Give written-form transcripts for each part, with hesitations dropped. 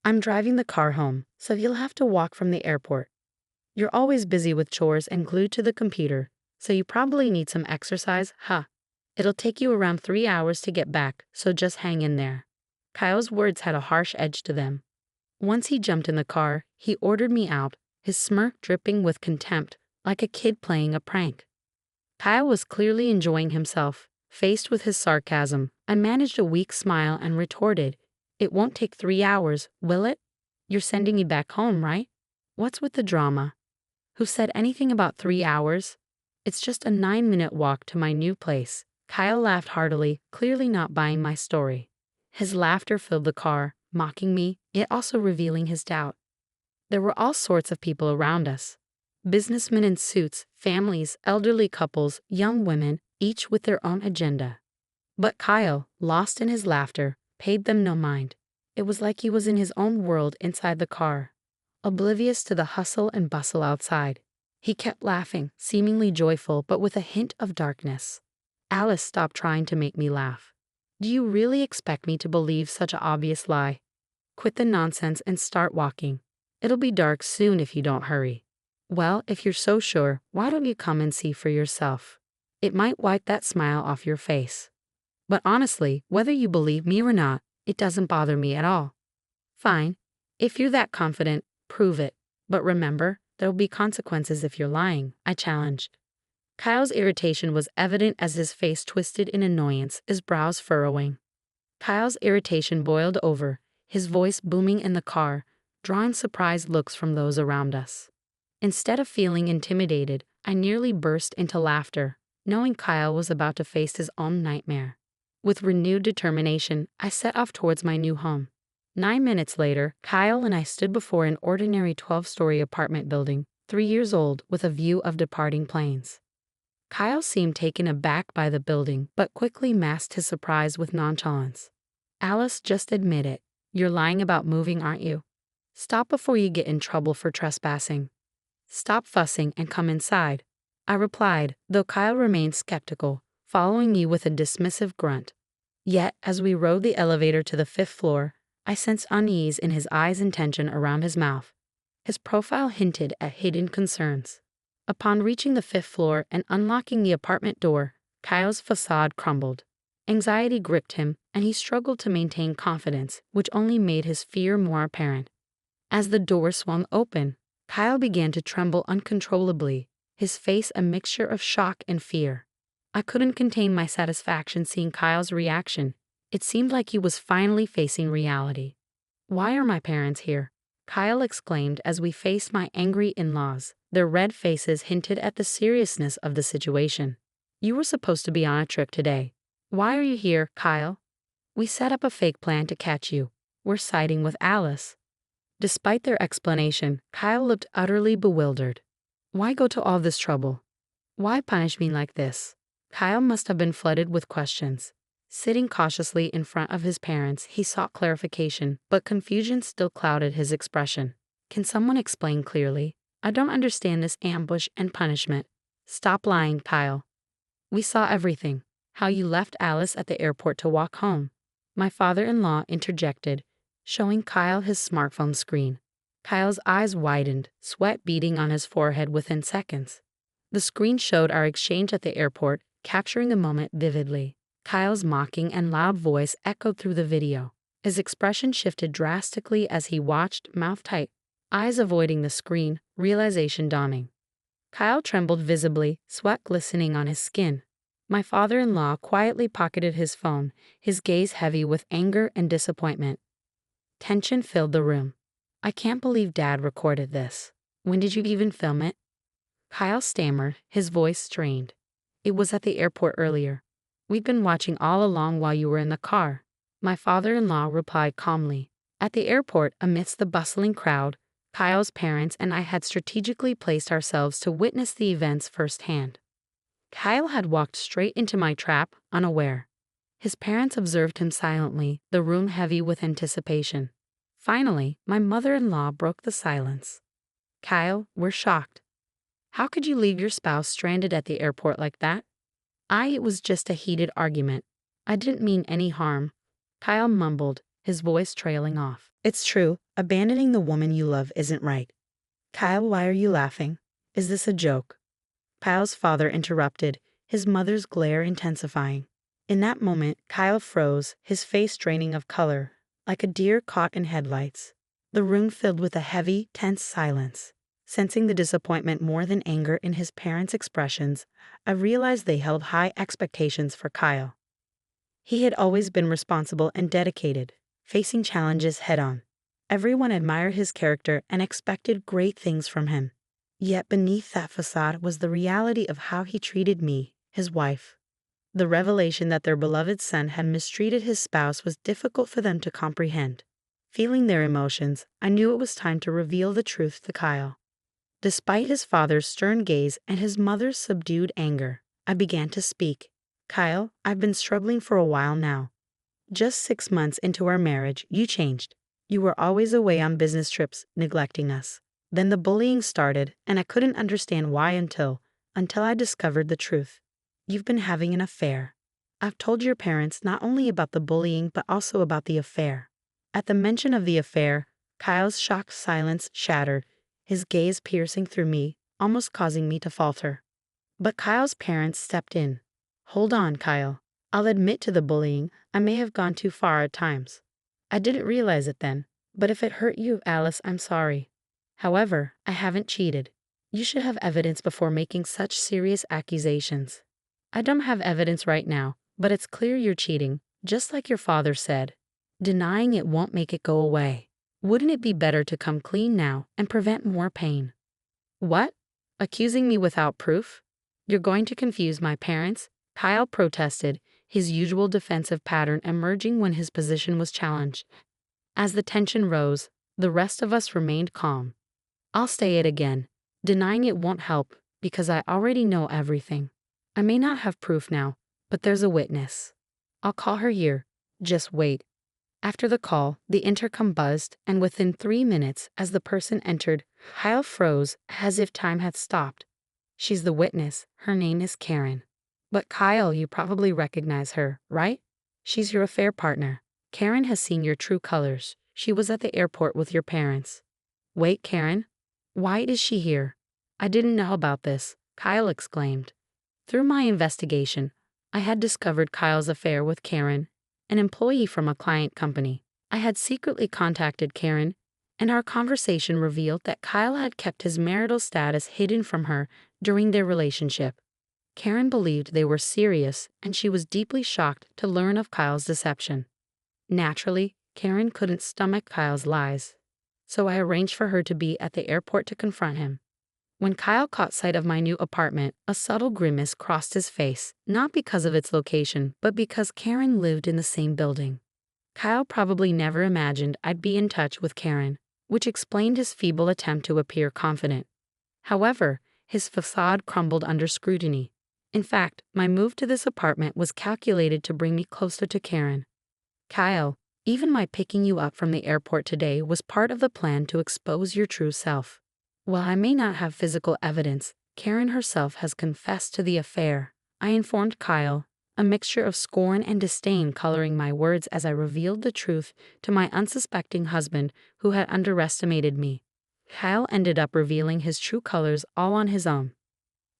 I'm driving the car home, so you'll have to walk from the airport. You're always busy with chores and glued to the computer, so you probably need some exercise, huh? It'll take you around 3 hours to get back, so just hang in there. Kyle's words had a harsh edge to them. Once he jumped in the car, he ordered me out, his smirk dripping with contempt, like a kid playing a prank. Kyle was clearly enjoying himself. Faced with his sarcasm, I managed a weak smile and retorted, "It won't take 3 hours, will it? You're sending me back home, right? What's with the drama? Who said anything about 3 hours? It's just a 9-minute walk to my new place." Kyle laughed heartily, clearly not buying my story. His laughter filled the car, mocking me, yet also revealing his doubt. There were all sorts of people around us. Businessmen in suits, families, elderly couples, young women, each with their own agenda. But Kyle, lost in his laughter, paid them no mind. It was like he was in his own world inside the car, oblivious to the hustle and bustle outside. He kept laughing, seemingly joyful, but with a hint of darkness. Alice stopped trying to make me laugh. Do you really expect me to believe such an obvious lie? Quit the nonsense and start walking. It'll be dark soon if you don't hurry. Well, if you're so sure, why don't you come and see for yourself? It might wipe that smile off your face. But honestly, whether you believe me or not, it doesn't bother me at all. Fine. If you're that confident, prove it. But remember, there'll be consequences if you're lying, I challenged. Kyle's irritation was evident as his face twisted in annoyance, his brows furrowing. Kyle's irritation boiled over, his voice booming in the car, drawing surprised looks from those around us. Instead of feeling intimidated, I nearly burst into laughter, knowing Kyle was about to face his own nightmare. With renewed determination, I set off towards my new home. 9 minutes later, Kyle and I stood before an ordinary 12-story apartment building, 3 years old, with a view of departing planes. Kyle seemed taken aback by the building, but quickly masked his surprise with nonchalance. "Alice, just admit it. You're lying about moving, aren't you? Stop before you get in trouble for trespassing. Stop fussing and come inside," I replied, though Kyle remained skeptical, following me with a dismissive grunt. Yet, as we rode the elevator to the 5th floor, I sensed unease in his eyes and tension around his mouth. His profile hinted at hidden concerns. Upon reaching the 5th floor and unlocking the apartment door, Kyle's facade crumbled. Anxiety gripped him, and he struggled to maintain confidence, which only made his fear more apparent. As the door swung open, Kyle began to tremble uncontrollably, his face a mixture of shock and fear. I couldn't contain my satisfaction seeing Kyle's reaction. It seemed like he was finally facing reality. "Why are my parents here?" Kyle exclaimed as we faced my angry in-laws. Their red faces hinted at the seriousness of the situation. "You were supposed to be on a trip today. Why are you here, Kyle?" "We set up a fake plan to catch you. We're siding with Alice." Despite their explanation, Kyle looked utterly bewildered. "Why go to all this trouble? Why punish me like this?" Kyle must have been flooded with questions. Sitting cautiously in front of his parents, he sought clarification, but confusion still clouded his expression. "Can someone explain clearly? I don't understand this ambush and punishment." "Stop lying, Kyle. We saw everything. How you left Alice at the airport to walk home." My father-in-law interjected, showing Kyle his smartphone screen. Kyle's eyes widened, sweat beading on his forehead within seconds. The screen showed our exchange at the airport, capturing the moment vividly. Kyle's mocking and loud voice echoed through the video. His expression shifted drastically as he watched, mouth tight, eyes avoiding the screen, realization dawning. Kyle trembled visibly, sweat glistening on his skin. My father-in-law quietly pocketed his phone, his gaze heavy with anger and disappointment. Tension filled the room. "I can't believe Dad recorded this. When did you even film it?" Kyle stammered, his voice strained. "It was at the airport earlier. We've been watching all along while you were in the car." My father-in-law replied calmly. At the airport, amidst the bustling crowd, Kyle's parents and I had strategically placed ourselves to witness the events firsthand. Kyle had walked straight into my trap, unaware. His parents observed him silently, the room heavy with anticipation. Finally, my mother-in-law broke the silence. "Kyle, we're shocked. How could you leave your spouse stranded at the airport like that?" It was just a heated argument. I didn't mean any harm," Kyle mumbled, his voice trailing off. "It's true, Abandoning the woman you love isn't right. Kyle, why are you laughing? Is this a joke? Kyle's father interrupted, his mother's glare intensifying. In that moment, Kyle froze, his face draining of color, like a deer caught in headlights. The room filled with a heavy, tense silence. Sensing the disappointment more than anger in his parents' expressions, I realized they held high expectations for Kyle. He had always been responsible and dedicated, facing challenges head-on. Everyone admired his character and expected great things from him. Yet beneath that facade was the reality of how he treated me, his wife. The revelation that their beloved son had mistreated his spouse was difficult for them to comprehend. Feeling their emotions, I knew it was time to reveal the truth to Kyle. Despite his father's stern gaze and his mother's subdued anger, I began to speak. Kyle, I've been struggling for a while now. Just 6 months into our marriage, you changed. You were always away on business trips, neglecting us. Then the bullying started, and I couldn't understand why until I discovered the truth. You've been having an affair. I've told your parents not only about the bullying but also about the affair. At the mention of the affair, Kyle's shocked silence shattered, his gaze piercing through me, almost causing me to falter. But Kyle's parents stepped in. Hold on, Kyle. I'll admit to the bullying. I may have gone too far at times. I didn't realize it then, but if it hurt you, Alice, I'm sorry. However, I haven't cheated. You should have evidence before making such serious accusations. I don't have evidence right now, but it's clear you're cheating, just like your father said. Denying it won't make it go away. Wouldn't it be better to come clean now and prevent more pain? What? Accusing me without proof? You're going to confuse my parents? Kyle protested, his usual defensive pattern emerging when his position was challenged. As the tension rose, the rest of us remained calm. I'll say it again. Denying it won't help, because I already know everything. I may not have proof now, but there's a witness. I'll call her here. Just wait. After the call, the intercom buzzed, and within 3 minutes, as the person entered, Kyle froze as if time had stopped. She's the witness. Her name is Karen. But Kyle, you probably recognize her, right? She's your affair partner. Karen has seen your true colors. She was at the airport with your parents. Wait, Karen? Why is she here? I didn't know about this, Kyle exclaimed. Through my investigation, I had discovered Kyle's affair with Karen, an employee from a client company. I had secretly contacted Karen, and our conversation revealed that Kyle had kept his marital status hidden from her during their relationship. Karen believed they were serious, and she was deeply shocked to learn of Kyle's deception. Naturally, Karen couldn't stomach Kyle's lies, so I arranged for her to be at the airport to confront him. When Kyle caught sight of my new apartment, a subtle grimace crossed his face, not because of its location, but because Karen lived in the same building. Kyle probably never imagined I'd be in touch with Karen, which explained his feeble attempt to appear confident. However, his facade crumbled under scrutiny. In fact, my move to this apartment was calculated to bring me closer to Karen. Kyle, even my picking you up from the airport today was part of the plan to expose your true self. While I may not have physical evidence, Karen herself has confessed to the affair. I informed Kyle, a mixture of scorn and disdain coloring my words as I revealed the truth to my unsuspecting husband who had underestimated me. Kyle ended up revealing his true colors all on his own.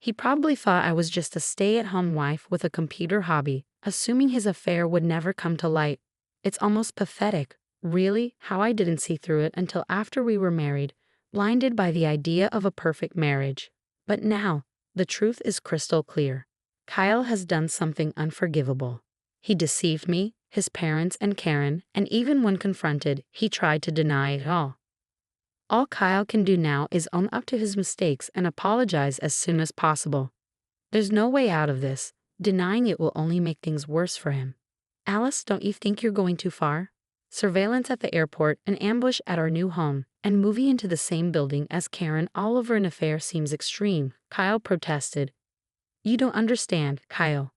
He probably thought I was just a stay-at-home wife with a computer hobby, assuming his affair would never come to light. It's almost pathetic, really, how I didn't see through it until after we were married, blinded by the idea of a perfect marriage. But now, the truth is crystal clear. Kyle has done something unforgivable. He deceived me, his parents, and Karen, and even when confronted, he tried to deny it all. All Kyle can do now is own up to his mistakes and apologize as soon as possible. There's no way out of this. Denying it will only make things worse for him. Alice, don't you think you're going too far? Surveillance at the airport, an ambush at our new home, and moving into the same building as Karen all over an affair seems extreme, Kyle protested. You don't understand, Kyle.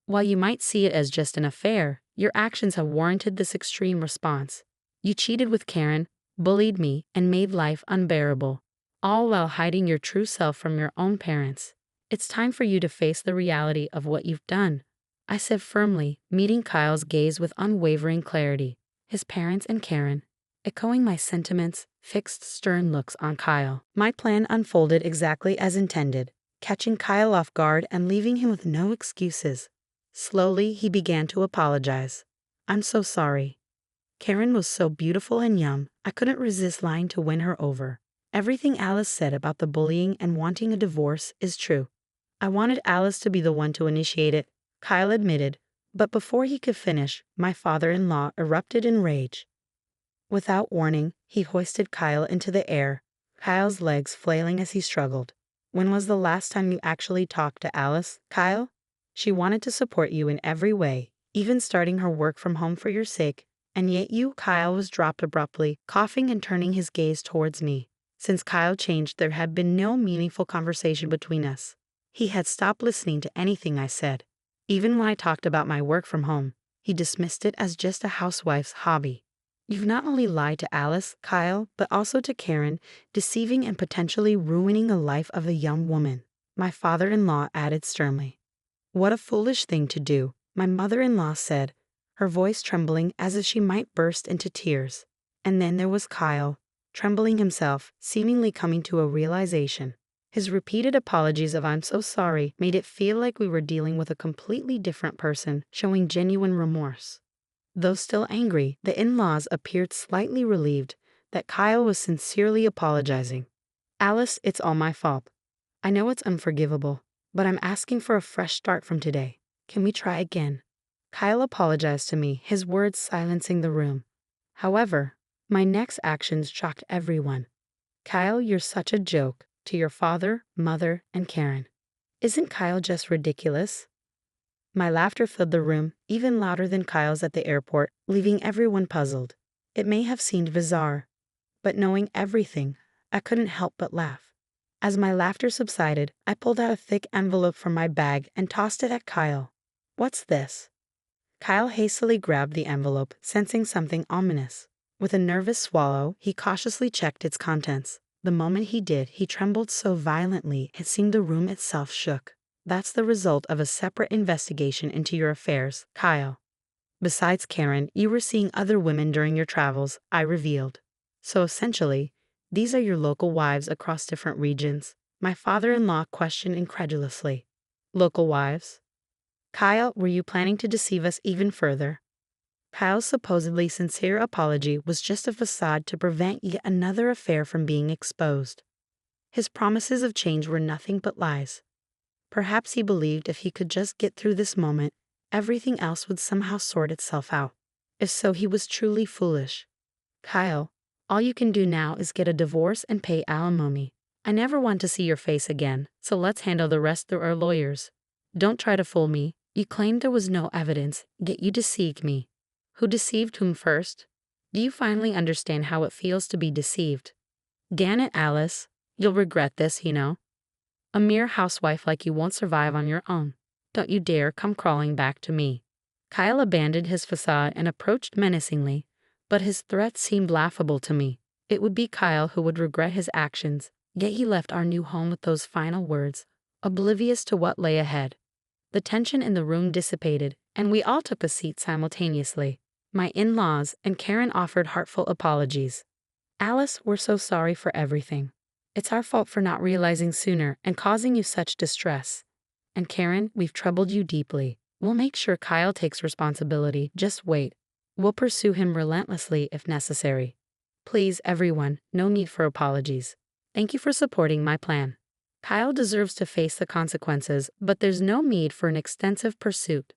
While you might see it as just an affair, your actions have warranted this extreme response. You cheated with Karen, bullied me, and made life unbearable, all while hiding your true self from your own parents. It's time for you to face the reality of what you've done, I said firmly, meeting Kyle's gaze with unwavering clarity. His parents and Karen. echoing my sentiments, fixed stern looks on Kyle. My plan unfolded exactly as intended, catching Kyle off guard and leaving him with no excuses. Slowly, he began to apologize. "I'm so sorry. Karen was so beautiful and young, I couldn't resist lying to win her over. Everything Alice said about the bullying and wanting a divorce is true. I wanted Alice to be the one to initiate it," Kyle admitted, but before he could finish, my father-in-law erupted in rage. Without warning, he hoisted Kyle into the air, Kyle's legs flailing as he struggled. "When was the last time you actually talked to Alice, Kyle? She wanted to support you in every way, even starting her work from home for your sake, and yet you," Kyle was dropped abruptly, coughing and turning his gaze towards me. Since Kyle changed, there had been no meaningful conversation between us. He had stopped listening to anything I said. Even when I talked about my work from home, he dismissed it as just a housewife's hobby. "You've not only lied to Alice, Kyle, but also to Karen, deceiving and potentially ruining the life of a young woman," my father-in-law added sternly. "What a foolish thing to do," my mother-in-law said, her voice trembling as if she might burst into tears. And then there was Kyle, trembling himself, seemingly coming to a realization. His repeated apologies of "I'm so sorry" made it feel like we were dealing with a completely different person, showing genuine remorse. Though still angry, the in-laws appeared slightly relieved that Kyle was sincerely apologizing. "Alice, it's all my fault. I know it's unforgivable, but I'm asking for a fresh start from today. Can we try again?" Kyle apologized to me, his words silencing the room. However, my next actions shocked everyone. "Kyle, you're such a joke to your father, mother, and Karen. Isn't Kyle just ridiculous?" My laughter filled the room, even louder than Kyle's at the airport, leaving everyone puzzled. It may have seemed bizarre, but knowing everything, I couldn't help but laugh. As my laughter subsided, I pulled out a thick envelope from my bag and tossed it at Kyle. "What's this?" Kyle hastily grabbed the envelope, sensing something ominous. With a nervous swallow, he cautiously checked its contents. The moment he did, he trembled so violently it seemed the room itself shook. "That's the result of a separate investigation into your affairs, Kyle. Besides Karen, you were seeing other women during your travels," I revealed. "So essentially, these are your local wives across different regions?" My father-in-law questioned incredulously. "Local wives? Kyle, were you planning to deceive us even further?" Kyle's supposedly sincere apology was just a facade to prevent yet another affair from being exposed. His promises of change were nothing but lies. Perhaps he believed if he could just get through this moment, everything else would somehow sort itself out. If so, he was truly foolish. "Kyle, all you can do now is get a divorce and pay alimony. I never want to see your face again, so let's handle the rest through our lawyers. Don't try to fool me. You claimed there was no evidence, yet you deceived me. Who deceived whom first? Do you finally understand how it feels to be deceived? Damn it, Alice. You'll regret this, you know. A mere housewife like you won't survive on your own. Don't you dare come crawling back to me." Kyle abandoned his facade and approached menacingly, but his threats seemed laughable to me. It would be Kyle who would regret his actions, yet he left our new home with those final words, oblivious to what lay ahead. The tension in the room dissipated, and we all took a seat simultaneously. My in-laws and Karen offered heartfelt apologies. "Alice, we're so sorry for everything. It's our fault for not realizing sooner and causing you such distress. And Karen, we've troubled you deeply. We'll make sure Kyle takes responsibility. Just wait. We'll pursue him relentlessly if necessary. Please, everyone, no need for apologies. Thank you for supporting my plan. Kyle deserves to face the consequences, but there's no need for an extensive pursuit.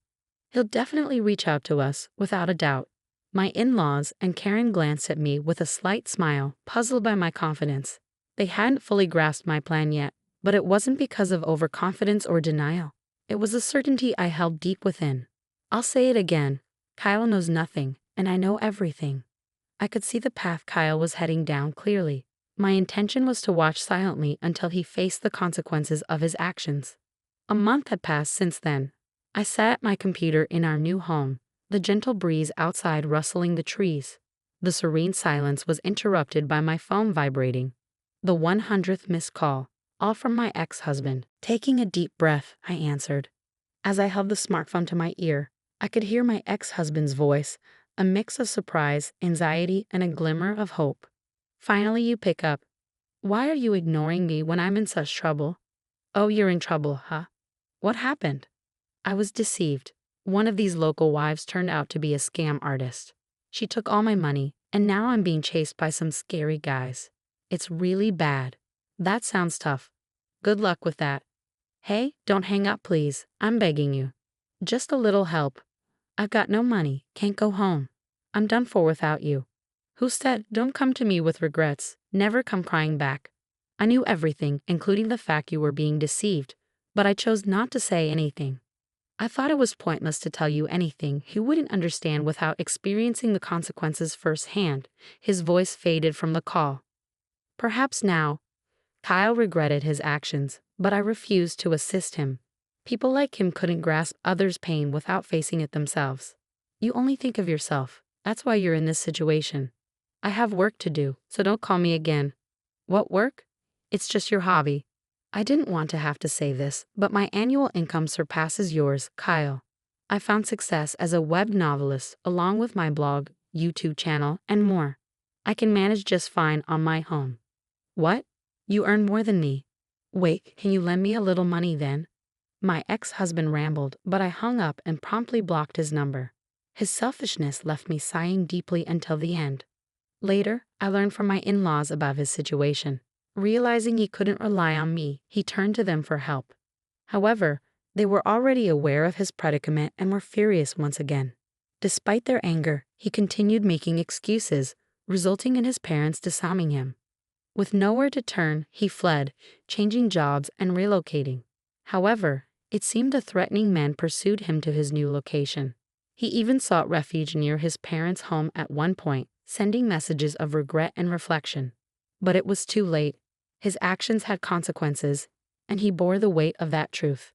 He'll definitely reach out to us, without a doubt." My in-laws and Karen glanced at me with a slight smile, puzzled by my confidence. They hadn't fully grasped my plan yet, but it wasn't because of overconfidence or denial. It was a certainty I held deep within. I'll say it again. Kyle knows nothing, and I know everything. I could see the path Kyle was heading down clearly. My intention was to watch silently until he faced the consequences of his actions. A month had passed since then. I sat at my computer in our new home, the gentle breeze outside rustling the trees. The serene silence was interrupted by my phone vibrating. The 100th missed call, all from my ex-husband. Taking a deep breath, I answered. As I held the smartphone to my ear, I could hear my ex-husband's voice, A mix of surprise, anxiety, and a glimmer of hope. Finally, you pick up. Why are you ignoring me when I'm in such trouble? Oh, you're in trouble, huh? What happened? I was deceived. One of these local wives turned out to be a scam artist. She took all my money, and now I'm being chased by some scary guys. It's really bad. That sounds tough. Good luck with that. Hey, don't hang up, please. I'm begging you. Just a little help. I've got no money, can't go home. I'm done for without you. Who said, don't come to me with regrets, never come crying back? I knew everything, including the fact you were being deceived, but I chose not to say anything. I thought it was pointless to tell you anything you wouldn't understand without experiencing the consequences firsthand. His voice faded from the call. Perhaps now, Kyle regretted his actions, but I refused to assist him. People like him couldn't grasp others' pain without facing it themselves. You only think of yourself. That's why you're in this situation. I have work to do, so don't call me again. What work? It's just your hobby. I didn't want to have to say this, but my annual income surpasses yours, Kyle. I found success as a web novelist along with my blog, YouTube channel, and more. I can manage just fine on my own. What? You earn more than me. Wait, can you lend me a little money then? My ex-husband rambled, but I hung up and promptly blocked his number. His selfishness left me sighing deeply until the end. Later, I learned from my in-laws about his situation. Realizing he couldn't rely on me, he turned to them for help. However, they were already aware of his predicament and were furious once again. Despite their anger, he continued making excuses, resulting in his parents disarming him. With nowhere to turn, he fled, changing jobs and relocating. However, it seemed the threatening men pursued him to his new location. He even sought refuge near his parents' home at one point, sending messages of regret and reflection. But it was too late. His actions had consequences, and he bore the weight of that truth.